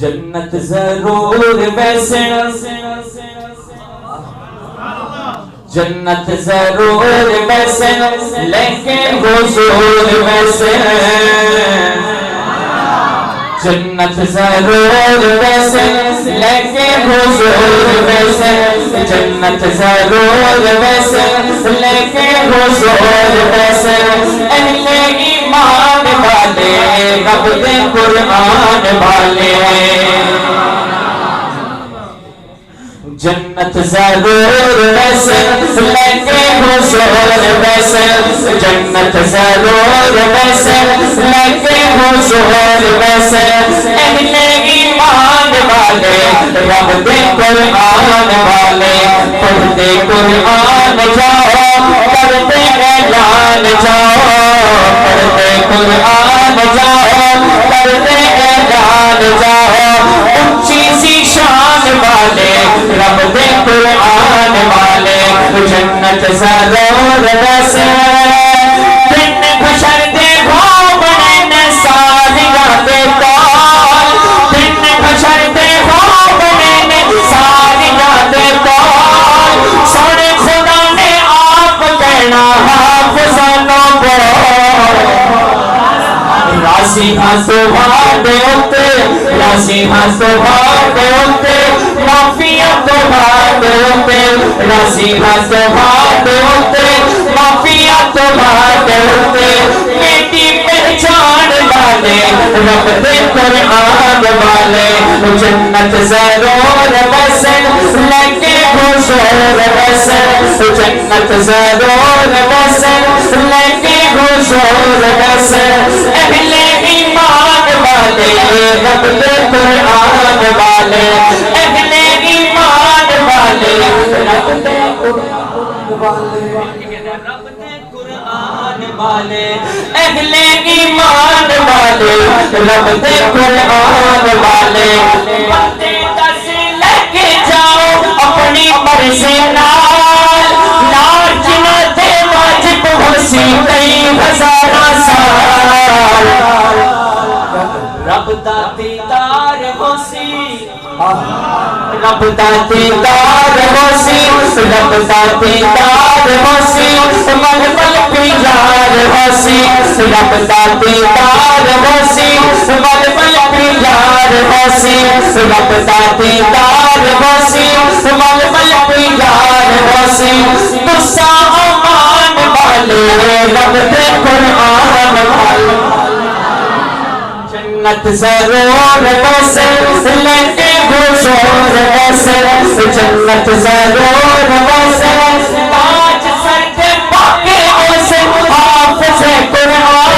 جنت ضرور ویسے جنت ضرور ویسے لیکن حضور ویسے جنت ضرور ویسے لیکن حضور ویسے جنت ضرور ویسے لیکن حضور ویسے اہل ایمان والے رب دے قرآن والے جنت ضرور ویسے لیکن حضور ویسے جنت ضرور ویسے لیکن حضور ویسے اہل ایمان والے رب دے قرآن والے پڑھتے قرآن جاؤ پڑھتے اعلان جاؤ پڑھتے قرآن جاؤ پڑھتے اعلان جاؤ اونچی سی شان والے رب دے قرآن والے جنت ضرور ویسے دن بشر دے بھومن سالیاں دے کال دن بشر دے بھومن سالیاں دے کال سونے خدا نے آپ کہنا حافظانوں کو راسی ہاں سبحانے ہوتے راسی ہاں سبحانے ہوتے معافیاں تمہارے ہوتے راسی ہاں سبحانے ہوتے معافیاں تمہارے ہوتے بیٹی پہچان والے رب دے قرآن والے جنت ضرور ویسے لیکن حضور ویسے جنت ضرور ویسے لیکن حضور ویسے اہل ایمان والے رب دے قرآن والے اہل ایمان والے رب دے قرآن والے اہل ایمان والے رب دے قرآن والے بندے دس لے کے جاؤ اپنی مرضی نال جنہ دے واجب ہوسی کئی ہزار سال رب دا دیدار ہوسی رب دا دیدار ہوسی رب دا دیدار ہوسی مل مل پیار ہوسی رب دا دیدار ہوسی مل مل پیار ہوسی رب دا دیدار ہوسی مل مل پیار ہوسی تسا امان والے رب دے قرآن والے جنت ضرور ویسے لیکن حضور ویسے جنت ضرور ویسے تاج سر کے پاکے ایسے حافظ قرآن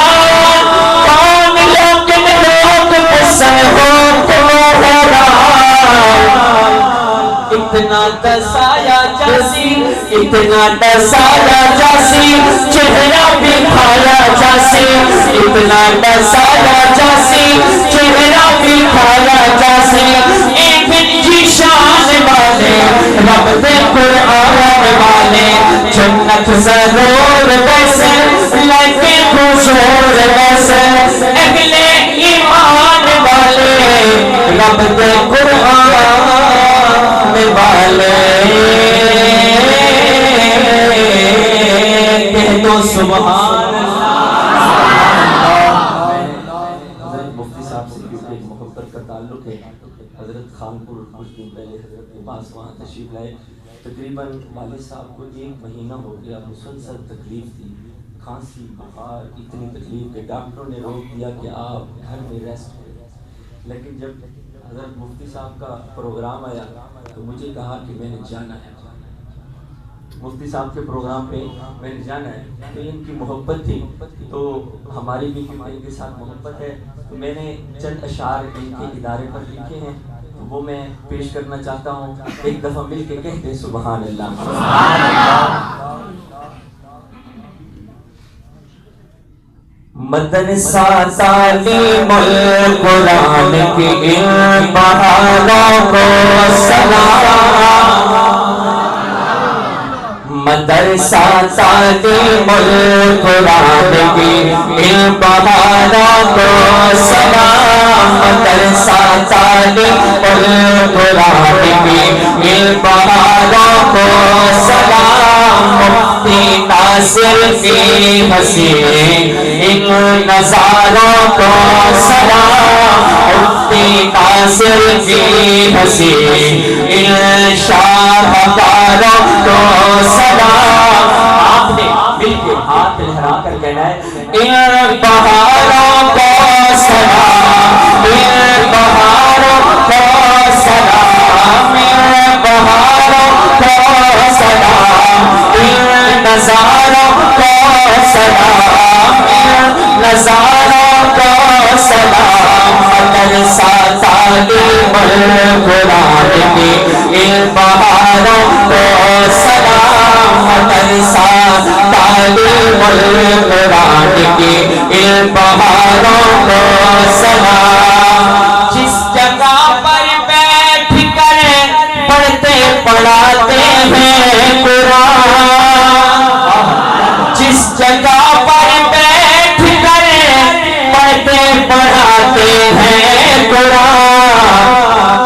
کون لیکن لوگ پسن ہو تم حیران اتنا دسایا جاسی اتنا دسایا جاسی چہرہ بکھایا جاسی اتنا دسایا جاسی چہرہ بکھایا جاسی ایک جی شان والے رب دے قرآن والے جنت ضرور ویسے لیکن حضور ویسے اہل ایمان والے رب دے قرآن والے کہہ دو سبحان مفتی صاحب سے کیونکہ محبت کا تعلق ہے حضرت خانپور کچھ دن پہلے حضرت کے پاس وہاں تشریف لائے تقریباً والد صاحب کو 1 مہینہ ہو گیا مسلسل تکلیف تھی کھانسی بخار اتنی تکلیف کہ ڈاکٹروں نے روک دیا کہ آپ گھر میں ریسٹ کریں لیکن جب حضرت مفتی صاحب کا پروگرام آیا تو مجھے کہا کہ میں نے جانا ہے مفتی صاحب کے پروگرام پہ میں نے جانا ہے تو ان کی محبت تھی تو ہماری بھی ان کے ساتھ محبت ہے تو میں نے چند اشعار ان کے ادارے پر لکھے ہیں تو وہ میں پیش کرنا چاہتا ہوں ایک دفعہ مل کے کہتے ہیں سبحان اللہ مدرسہ تعلیم القرآن کی ان بہاروں کو سلام مدرسہ تعلیم القرآن کی ان بہاروں کو سلام مدرسہ تعلیم القرآن کی ان بہاروں کو سلام مفتی ناصر کی حسین ان نظاروں کو سلام مفتی ناصر کی حسین ان شاہکاروں کو سلام. آپ نے مل کے ہاتھ لہرا کر کہنا ہے ان بہاروں کو سلام ان بہاروں کو سلام ان بہاروں کو سلام ان نظاروں کو سلام ان نظاروں کو سلام مدرسہ تعلیم القرآن کی ان بہاروں کو سلام مدرسہ تعلیم القرآن کی ان بہاروں کو سلام. جس جگہ پر بیٹھ کر پڑھتے پڑھاتے ہیں قرآن جس جگہ پر بیٹھ کر پڑھتے پڑھاتے ہیں قرآن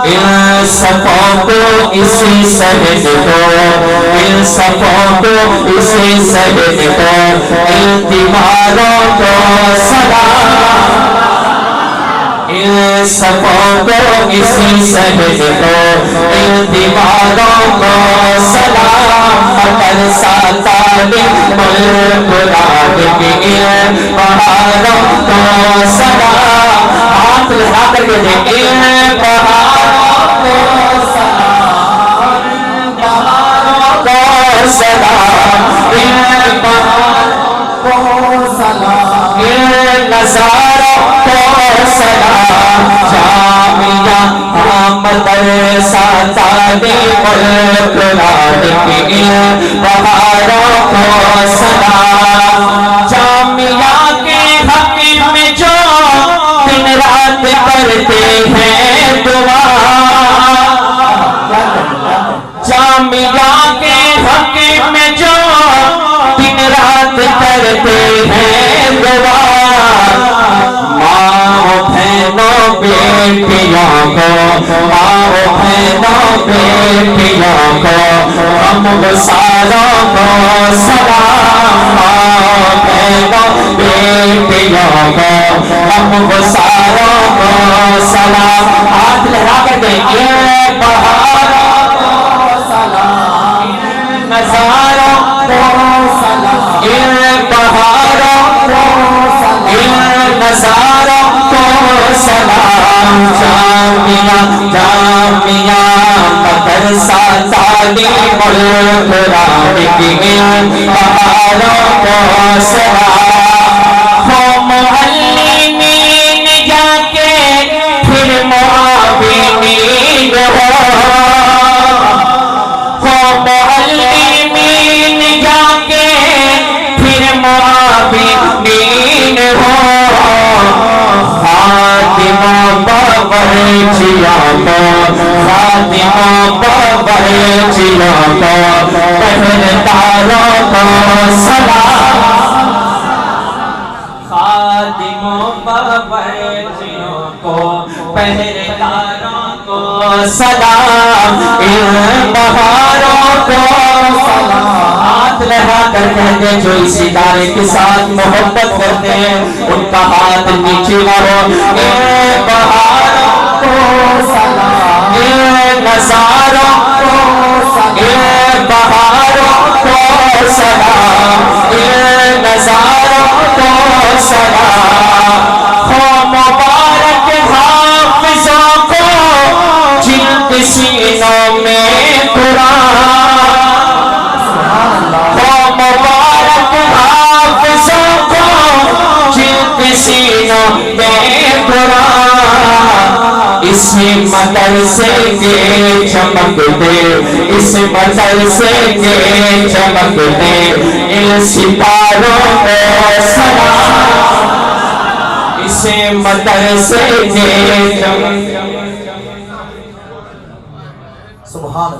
ان صفوں کو اسی سجد کو ان صفوں کو اسی سجد کو ان دیواروں کو سلام ان صفوں کو اسی سجد کو ان دیواروں کو سلام مدرسہ تعلیم القرآن کی ان بہاروں کو سلام. ہاتھ لگا کر کے دیکھیں ان بہاروں کو سلام ان بہاروں کو سلام ان بہاروں کو سلام ان نظاروں کو سلام. جامعہ مدرسہ تعلیم القرآن کی ان بہاروں کو سلام. جامعہ کے حق میں جو دن رات کرتے ہیں دعا جامعہ کے حق میں جو دن رات کرتے ہیں دعا ماں بہنوں بیٹیوں کو ماں بہنوں بیٹیوں کو ہم گساروں کو سلام ماں بہنوں بیٹیوں کو ہم گساروں کو سلام. ہاتھ لہرا کر دیکھیں بہاروں کو سلام نظاروں کو سلام ان بہاروں کو ان نظاروں کو سلام. جامعہ مدرسہ تعلیم القرآن کی ان بہاروں کو سلام. ہو معلمین جا کے پھر معاونین ہو معلمین جا کے پھر معاونین ہو خادموں باورچیوں کو خادموں باورچیوں کو پہرےداروں کو سلام خادموں باورچیوں کو پہرےداروں کو سلام ان بہاروں کو سلام. ہاتھ لہرا کر کہتے جو اس ادارے کے ساتھ محبت کرتے ہیں ان کا ہاتھ نیچے نہ ہو. ان بہاروں کو سلام ان نظاروں کو سلام ان بہاروں کو سلام ان نظاروں کو سلام. ہو مبارک حافظوں کو جن کے سینوں میں قرآن ہو مبارک حافظوں کو جن کے سینوں میں قرآن. اس مدرسے کے چمکتے اس مدرسے کے چمکتے ان ستاروں کو سلام اس مدرسے کے سبحان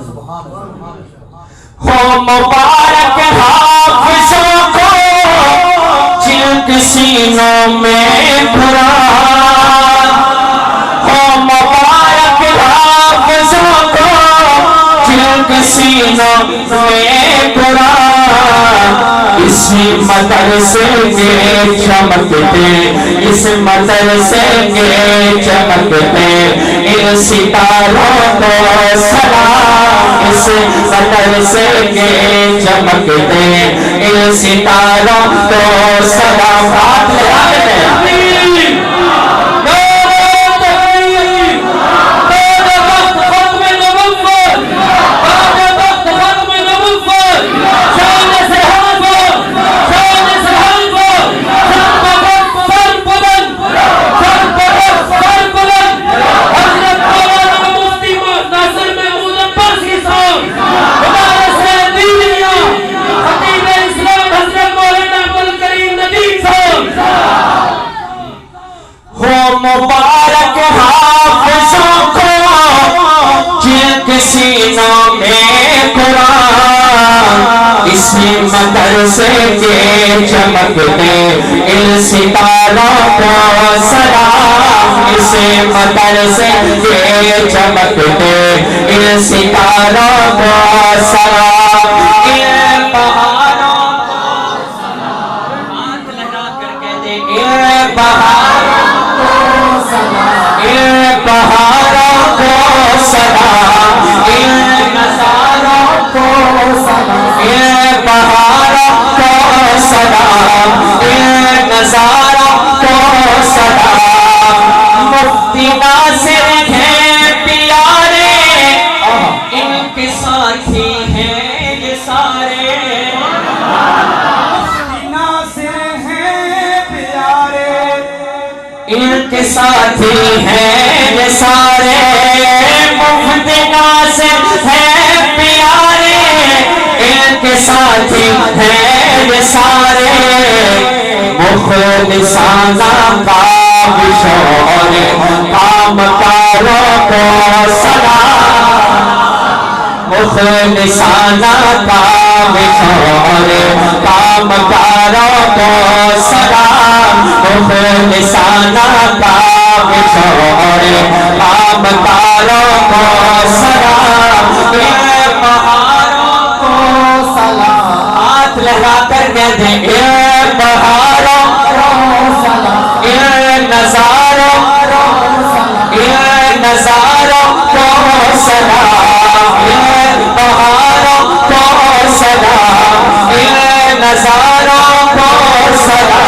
ہو مبارک حافظوں کو جن کے سینوں میں قرآن ہو مبارک اسی مدرسے کے چمکتے اس مدرسے کے چمکتے ان ستاروں کو سلام اس مدرسے کے چمکتے ان ستاروں کو سلام ہاتھ لگا دیتے ہیں مبارک حافظوں کو جن کے سینوں میں قرآن اسی مدرسے کے چمکتے ان ستاروں کو سلام اسی مدرسے کے چمکتے ان ستاروں کو سلام ان بہاروں کو سلام ہاتھ لگا کر کہتے ان بہاروں بہاروں کو سلام ان نظاروں کو سلام ان بہاروں کو سلام ان نظاروں کو سلام مفتی ناصر ہیں پیارے ان کے ساتھی ہیں یہ سارے مفتی ناصر ہیں پیارے ان کے ساتھی ہیں یہ سارے مفتی ناصر ہیں پیارے ان کے ساتھی ہیں یہ سارے مخلصانہ کاوش اور کامکاروں کو سلام مخلصانہ کاوش اور کامکاروں کو سلام مخلصانہ کاوش اور کامکاروں کو سلام ان بہاروں کو سلام ہاتھ لگا کر کہتے ان بہاروں کو سلام ان نظاروں کو سلام ان بہاروں کو سلام ان نظاروں کو سلام